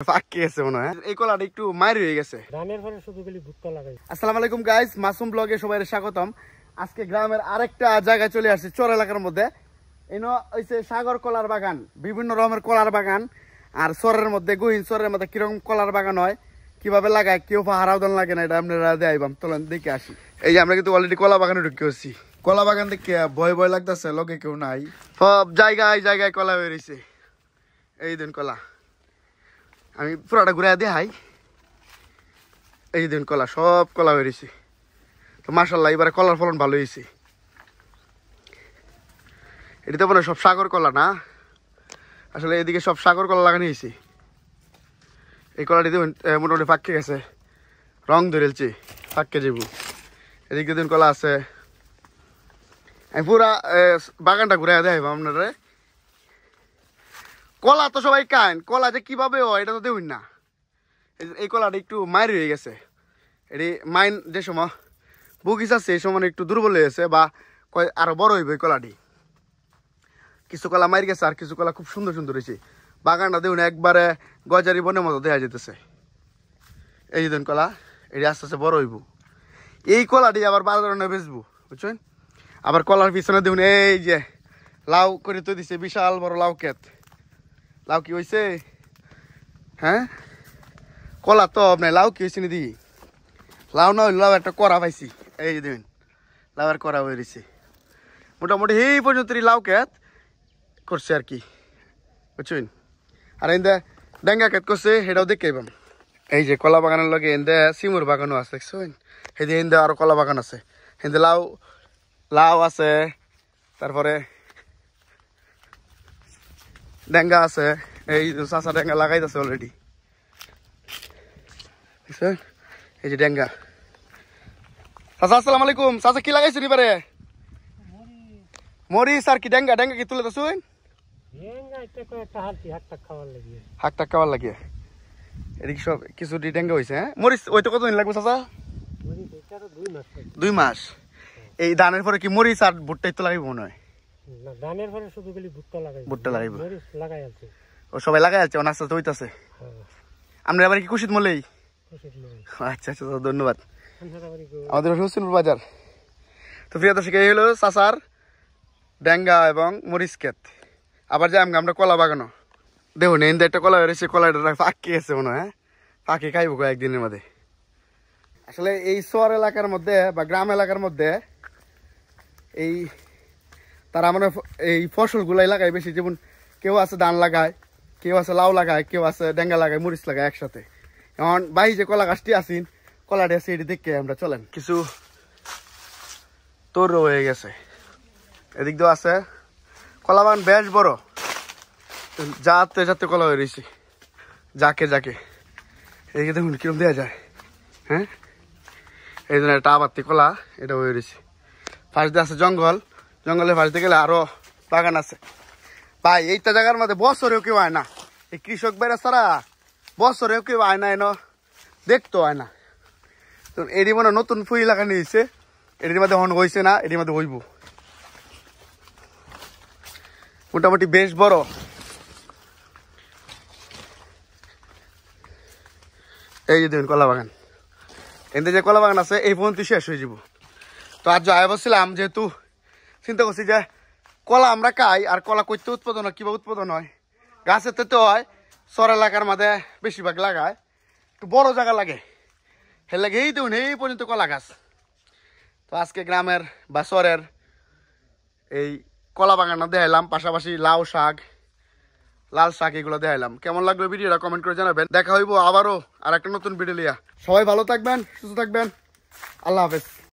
আসসালামু আলাইকুম গাইস, মাসুম ব্লগে সবাই স্বাগতম। আজকে গ্রামের আরেকটা জায়গায় চলে আসছে, চর এলাকার মধ্যে। এনো হইছে সাগর কলার বাগান, বিভিন্ন রকমের কলার বাগান। আর চরের মধ্যে গহীন চরের মধ্যে কিরকম কলার বাগান হয়, কিভাবে লাগায়, কেউ হারাউদন লাগে না, এটা আপনারা দেখাইবাম। চলেন দেখে আসি। এই যে আমরা কিন্তু অলরেডি কলা বাগানে ঢুকে আসছি। কলা বাগান দেখে ভয় ভয় লাগতেছে, লগে কেউ নাই, সব জায়গায় জায়গায় কলা হয়ে রয়েছে। এই দিন কলা আমি পুরাটা ঘুরে দেখাই। এই দিন কলা, সব কলা বেরিয়েছে। তো মাশাআল্লাহ এবারে কলার ফলন ভালো হয়েছে। এটাতে বলে সব সাগর কলা না, আসলে এদিকে সব সাগর কলা লাগানো হয়েছে। এই কলাটি দেখুন মোটামুটি পাকে গেছে, রং ধরেছে, পাকে যাবো। এদিকে দিন কলা আছে। আমি পুরা বাগানটা ঘুরে দেখাইব আপনারা। কলা তো সবাই খান, কলা যে কিভাবে হয় এটা তো দেখুন না। এই কলাটা একটু মায়ের হয়ে গেছে। এটি মাইন যে সময় বগিচ আছে এই সময় একটু দুর্বল হয়ে গেছে, বা আরো বড় হইবে এই কলাটি। কিছু কলা মাইর গেছে, আর কিছু কলা খুব সুন্দর সুন্দর হয়েছে। বাগানটা দেখুন একবারে গজারি বনের মতো দেখা যেতেছে। এই যে কলা, এটি আস্তে আস্তে বড় হইব। এই কলাটি আবার বাজারে বেচবো, বুঝছেন। আবার কলার পিছনে দেখুন এই যে লাউ করে তো দিছে, বিশাল বড় লাউ ক্ষেত। লাউ কি হয়েছে? হ্যাঁ, কলা তো আপনার লাউ কি হয়েছে নি? লাউ না হইলে লাউ একটা করা পাইছি। এই যে দেখুন লাউয়ের করা হয়ে রয়েছে। মোটামুটি এই পর্যন্ত লাউ ক্ষেত করছে আর কি, বুঝছেন। আর এতে ডেঙ্গা ক্ষেত করছে, সেটাও দেখে পাম। এই যে কলা বাগানের লগে এতে সিমুর বাগানও আছে, দেখছেন। এই যে এতে আরো কলা বাগান আছে, এতে লাউ লাউ আছে, তারপরে ডেঙ্গা আছে। এই চাষা ডেঙ্গা লাগাইতেছে অলরেডি, দেখছেন। এই যে ডেঙ্গা। চাচা আসসালামু আলাইকুম। চাচা কি লাগাইছেন এবারে? মরিচ আর কি ডেঙ্গা? ডেঙ্গা কি তুলে দিছুন? হাক টাক খাওয়ার লাগে এদিকে সব কিছু ডেঙ্গা হয়েছে। হ্যাঁ, মরিচ ওইটা কতদিন লাগবে চাচা? 2 মাস। এই ধানের পরে কি মরিচ আর ভুট্টাই তো লাগাইব মনে হয়? ভুট্টা লাগাইব। ও সবাই লাগাই আছে, অনার্স তো হইতাছে। আমরা এবার কি কুশিত মলেই? আচ্ছা আচ্ছা, ধন্যবাদ। আমাদের হোসেনপুর বাজার। তো প্রিয় দর্শক, এই হলো চাচার ডেঙ্গা এবং মরিচ ক্ষেত। আবার যাই আমরা কলা বাগানো। দেখুন এনতে একটা কলা বেরিয়েছে, কলাটা পাকি আছে মনে হয়। পাকি খাইব কয়েকদিনের মধ্যে। আসলে এই শহর এলাকার মধ্যে বা গ্রাম এলাকার মধ্যে এই তারা মানে এই ফসলগুলাই লাগায় বেশি। যেমন কেউ আছে ধান লাগায়, কেউ আছে লাউ লাগায়, কেউ আছে ডেঙ্গা লাগায়, মরিচ লাগায় একসাথে। এখন বাই যে কলা গাছটি আসিন, কলাটি আছে, এটি দেখে আমরা চলেন। কিছু তোর হয়ে গেছে, এদিক দিয়েও আছে। কলা বাগান বেশ বড়, যাতে যাতে কলা হয়ে রয়েছে, যাকে যাকে। এদিকে দেখুন কিরম দেওয়া যায়। হ্যাঁ, এই জন্য একটা আবাত্তি কলা এটা হয়ে রয়েছে। ফার্স্ট দিয়ে আছে জঙ্গল, জঙ্গলের ফার্স্ট দিয়ে গেলে আরো বাগান আছে। ভাই এইটা জায়গার মধ্যে বছরেও কেউ আয় না। এই কৃষক বেড়া ছাড়া বছরেও কেউ আয় না, এনো দেখতো হয় না। তো এটি মনে নতুন ফুল লাগানো হয়েছে, এটির মধ্যে হন হয়েছে না, এটির মধ্যে হইব। মোটামুটি বেশ বড়। এই যে দেখুন কলা বাগান, এতে যে কলা বাগান আছে এই পর্যন্ত শেষ হয়ে যাব। তো আজ জয় বলছিলাম, যেহেতু চিন্তা করছি যে কলা আমরা খাই, আর কলা করতে উৎপাদন হয়, কিভাবে উৎপাদন হয়, গাছের তো হয়। চর এলাকার মধ্যে বেশিরভাগ লাগায়, একটু বড় জায়গা লাগে, সে লাগে এই দেখুন এই পর্যন্ত কলা গাছ। তো আজকে গ্রামের বা চরের এই কলা বাগানটা দেখাইলাম, পাশাপাশি লাউ শাক, লাল শাক, এগুলো দেখাইলাম। কেমন লাগলো ভিডিওটা কমেন্ট করে জানাবেন। দেখা হইব আবারও আর একটা নতুন ভিডিও লিয়া। সবাই ভালো থাকবেন, সুস্থ থাকবেন। আল্লাহ হাফেজ।